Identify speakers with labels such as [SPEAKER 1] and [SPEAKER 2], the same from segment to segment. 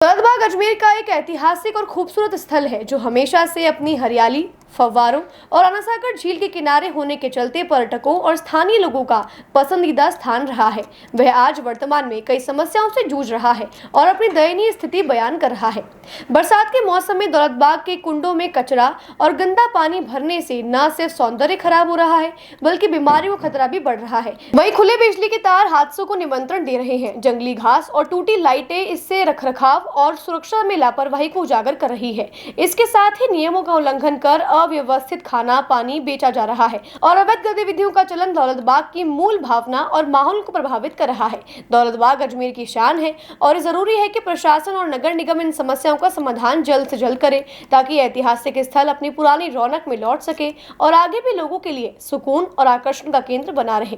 [SPEAKER 1] दौलतबाग अजमेर का एक ऐतिहासिक और खूबसूरत स्थल है जो हमेशा से अपनी हरियाली, फव्वारों और अनासागर झील के किनारे होने के चलते पर्यटकों और स्थानीय लोगों का पसंदीदा स्थान रहा है। वह आज वर्तमान में कई समस्याओं से जूझ रहा है और अपनी दयनीय स्थिति बयान कर रहा है। बरसात के मौसम में दौलतबाग के कुंडों में कचरा और गंदा पानी भरने से न सिर्फ सौंदर्य खराब हो रहा है बल्कि बीमारियों का खतरा भी बढ़ रहा है। वहीं खुले बिजली के तार हादसों को निमंत्रण दे रहे हैं। जंगली घास और टूटी लाइटें इससे रखरखाव और सुरक्षा में लापरवाही को उजागर कर रही है। इसके साथ ही नियमों का उल्लंघन कर अव्यवस्थित खाना पानी बेचा जा रहा है और अवैध गतिविधियों का चलन दौलतबाग की मूल भावना और माहौल को प्रभावित कर रहा है। दौलतबाग अजमेर की शान है और जरूरी है कि प्रशासन और नगर निगम इन समस्याओं का समाधान जल्द से जल्द करे ताकि ऐतिहासिक स्थल अपनी पुरानी रौनक में लौट सके और आगे भी लोगों के लिए सुकून और आकर्षण का केंद्र बना रहे।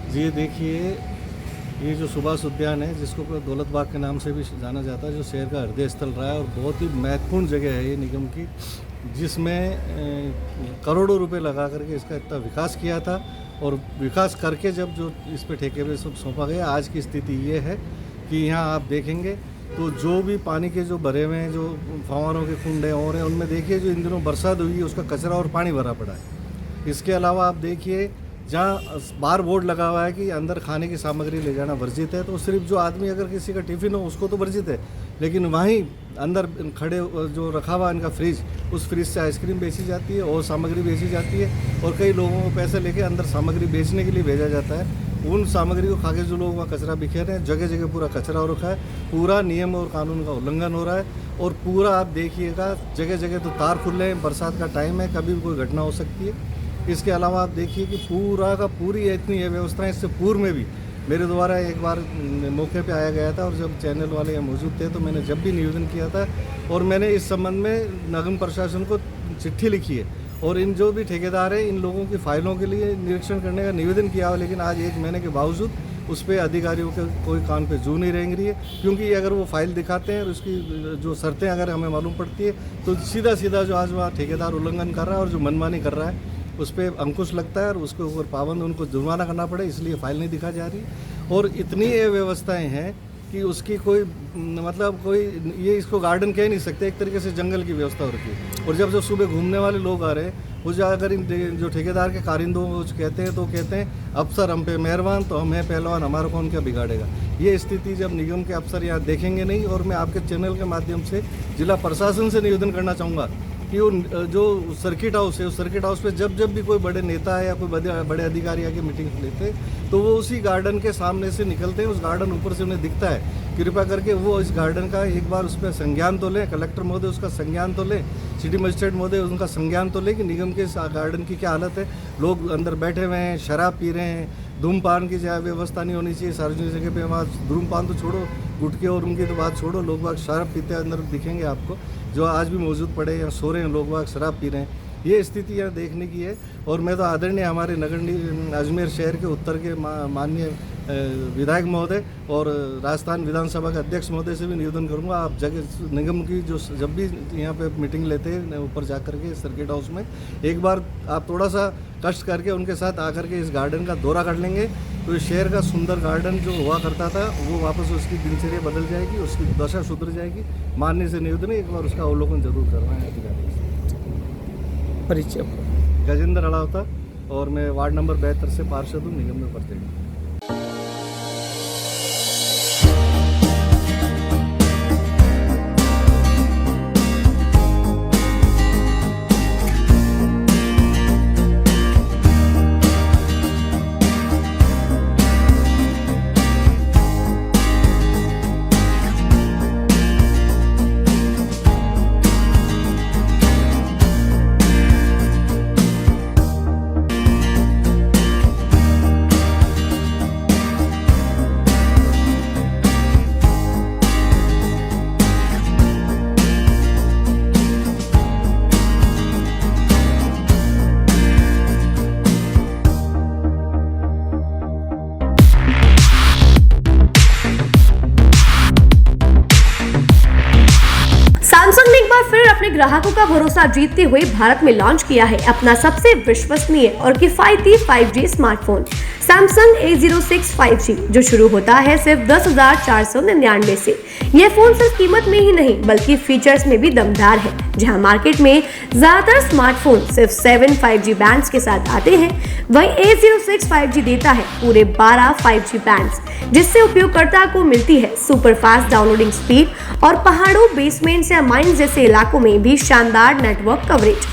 [SPEAKER 2] जी देखिए, ये जो सुभाष उद्यान है जिसको दौलतबाग के नाम से भी जाना जाता है, जो शहर का हृदय स्थल रहा है और बहुत ही महत्वपूर्ण जगह है ये निगम की, जिसमें करोड़ों रुपए लगा करके इसका इतना विकास किया था और विकास करके जब जो इस पे ठेके पे सब सौंपा गया, आज की स्थिति ये है कि यहाँ आप देखेंगे तो जो भी पानी के जो भरे हुए हैं, जो फव्वारों के कुंडे और हैं, उनमें देखिए जो इन दिनों बरसात हुई है उसका कचरा और पानी भरा पड़ा है। इसके अलावा आप देखिए जहाँ बार बोर्ड लगा हुआ है कि अंदर खाने की सामग्री ले जाना वर्जित है, तो सिर्फ जो आदमी अगर किसी का टिफ़िन हो उसको तो वर्जित है, लेकिन वहीं अंदर खड़े जो रखा हुआ इनका फ्रिज, उस फ्रिज से आइसक्रीम बेची जाती है और सामग्री बेची जाती है और कई लोगों को पैसे लेके अंदर सामग्री बेचने के लिए भेजा जाता है। उन सामग्री को खा के जो लोग वहाँ कचरा बिखेर रहे हैं, जगह जगह पूरा कचरा हो रखा है, पूरा नियम और कानून का उल्लंघन हो रहा है और पूरा आप देखिएगा जगह जगह तो तार खुले हैं, बरसात का टाइम है, कभी भी कोई घटना हो सकती है। इसके अलावा आप देखिए कि पूरा का पूरी इतनी है व्यवस्थाएं, इससे पूर्व में भी मेरे द्वारा एक बार मौके पे आया गया था और जब चैनल वाले यहाँ मौजूद थे तो मैंने जब भी निवेदन किया था और मैंने इस संबंध में नगम प्रशासन को चिट्ठी लिखी है और इन जो भी ठेकेदार हैं इन लोगों की फाइलों के लिए निरीक्षण करने का निवेदन किया, लेकिन आज 1 महीने के बावजूद उस पर अधिकारियों के कोई कान पे जू नहीं रेंग रही है, क्योंकि अगर वो फाइल दिखाते हैं और उसकी जो शर्तें अगर हमें मालूम पड़ती है तो सीधा सीधा जो आज वहाँ ठेकेदार उल्लंघन कर रहा है और जो मनमानी कर रहा है उस पर अंकुश लगता है और उसके ऊपर पाबंद उनको जुर्माना करना पड़े, इसलिए फाइल नहीं दिखा जा रही। और इतनी ये व्यवस्थाएं हैं कि उसकी कोई मतलब कोई ये इसको गार्डन कह नहीं सकते, एक तरीके से जंगल की व्यवस्था हो रखी है। और जब सुबह घूमने वाले लोग आ रहे हैं वो अगर इन जो ठेकेदार के कारिंदों कहते हैं तो कहते हैं अफसर हम पे मेहरबान तो हम हैं पहलवान, हमारा कौन क्या बिगाड़ेगा। ये स्थिति जब निगम के अफसर यहाँ देखेंगे नहीं, और मैं आपके चैनल के माध्यम से जिला प्रशासन से निवेदन करना चाहूँगा कि वो जो सर्किट हाउस है उस सर्किट हाउस पे जब भी कोई बड़े नेता है या कोई बड़े अधिकारी आके मीटिंग लेते हैं तो वो उसी गार्डन के सामने से निकलते हैं, उस गार्डन ऊपर से उन्हें दिखता है। कृपया करके वो इस गार्डन का एक बार उस पर संज्ञान तो लें, कलेक्टर महोदय उसका संज्ञान तो लें, सिटी मजिस्ट्रेट महोदय उनका संज्ञान तो लें कि निगम के इस गार्डन की क्या हालत है। लोग अंदर बैठे हुए हैं, शराब पी रहे हैं, धूमपान की व्यवस्था नहीं होनी चाहिए सार्वजनिक जगह पे। वहाँ धूमपान तो छोड़ो, गुटखे और उनकी तो बात छोड़ो, लोग बाग शराब पीते अंदर दिखेंगे आपको, जो आज भी मौजूद पड़े हैं, सो रहे हैं लोग बाग, शराब पी रहे हैं। ये स्थिति यहाँ देखने की है और मैं तो आदरणीय हमारे नगर अजमेर शहर के उत्तर के माननीय विधायक महोदय और राजस्थान विधानसभा के अध्यक्ष महोदय से भी निवेदन करूंगा, आप जगह निगम की जो जब भी यहाँ पे मीटिंग लेते हैं ऊपर जा करके सर्किट हाउस में, एक बार आप थोड़ा सा कष्ट करके उनके साथ आकर के इस गार्डन का दौरा कर लेंगे तो इस शहर का सुंदर गार्डन जो हुआ करता था वो वापस उसकी दिनचर्या बदल जाएगी, उसकी दशा सुधर जाएगी। माननीय से निवेदन है एक बार उसका अवलोकन जरूर करना है अधिकारी से।
[SPEAKER 3] परिचय
[SPEAKER 2] गजेंद्र अड़ावता और मैं वार्ड नंबर 72 से पार्षद हूँ, निगम में प्रत्येक।
[SPEAKER 1] सैमसंग ने एक बार फिर अपने ग्राहकों का भरोसा जीतते हुए भारत में लॉन्च किया है अपना सबसे विश्वसनीय और किफायती 5G smartphone Samsung A06 5G जो शुरू होता है सिर्फ 10,499 से। यह फोन सिर्फ कीमत में ही नहीं बल्कि फीचर्स में भी दमदार है। जहां मार्केट में ज्यादातर स्मार्टफोन सिर्फ 7 5G बैंड्स के साथ आते हैं, वहीं A06 5G देता है पूरे 12 5G बैंड्स, जिससे उपयोगकर्ता को मिलती है सुपर फास्ट डाउनलोडिंग स्पीड और पहाड़ों, बेसमेंट्स या माइंस जैसे इलाकों में भी शानदार नेटवर्क कवरेज।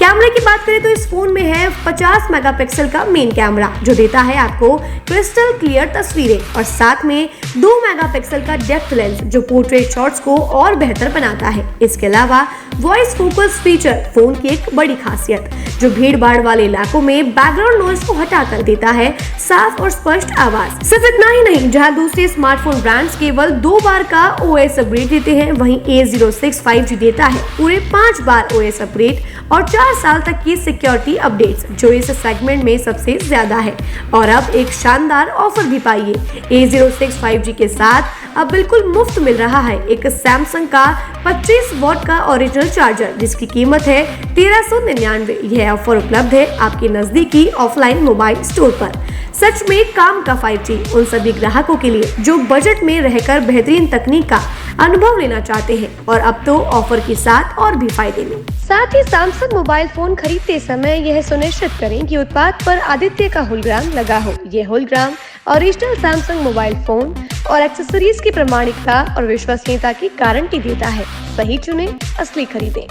[SPEAKER 1] कैमरे की बात करें तो इस फोन में है 50 मेगापिक्सल का मेन कैमरा जो देता है आपको क्रिस्टल क्लियर तस्वीरें, और साथ में 2 मेगापिक्सल का डेप्थ लेंस जो पोर्ट्रेट शॉट्स को और बेहतर बनाता है। इसके अलावा वॉइस फोकस फीचर फोन की एक बड़ी खासियत जो भीड़ भाड़ वाले इलाकों में बैकग्राउंड नॉइज को हटाकर देता है साफ और स्पष्ट आवाज। सिर्फ इतना ही नहीं, जहां दूसरे स्मार्टफोन ब्रांड्स केवल 2 बार का OS अपग्रेड देते हैं, वहीं A06 5G देता है पूरे 5 बार OS अपग्रेड और 4 साल तक की सिक्योरिटी अपडेट्स जो इस सेगमेंट में सबसे ज्यादा है। और अब एक शानदार ऑफर भी पाइए। A06 5G के साथ अब बिल्कुल मुफ्त मिल रहा है एक सैमसंग का 25 वॉट का ओरिजिनल चार्जर जिसकी कीमत है 1399। यह ऑफर उपलब्ध है आपके नजदीकी ऑफलाइन मोबाइल स्टोर पर। सच में काम का 5G उन सभी ग्राहकों के लिए जो बजट में रहकर बेहतरीन तकनीक का अनुभव लेना चाहते हैं, और अब तो ऑफर के साथ और भी फायदे में। साथ ही सैमसंग मोबाइल फोन खरीदते समय यह सुनिश्चित करें कि उत्पाद पर आदित्य का होलोग्राम लगा हो। यह hologram original Samsung mobile phone और एक्सेसरीज की प्रामाणिकता और विश्वसनीयता की गारंटी देता है। सही चुनें, असली खरीदें।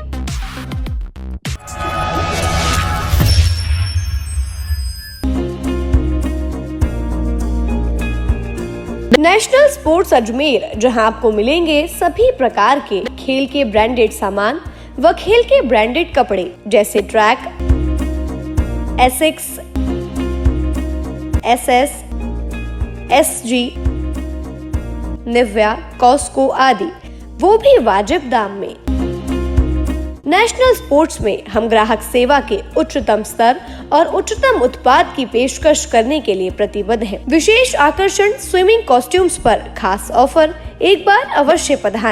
[SPEAKER 1] नेशनल स्पोर्ट्स अजमेर, जहां आपको मिलेंगे सभी प्रकार के खेल के ब्रांडेड सामान व खेल के ब्रांडेड कपड़े जैसे track, Asics, SS, SG, Nivia, Cosco आदि, वो भी वाजिब दाम में। नेशनल स्पोर्ट्स में हम ग्राहक सेवा के उच्चतम स्तर और उच्चतम उत्पाद की पेशकश करने के लिए प्रतिबद्ध हैं। विशेष आकर्षण स्विमिंग कॉस्ट्यूम्स पर खास ऑफर, एक बार अवश्य पधारें।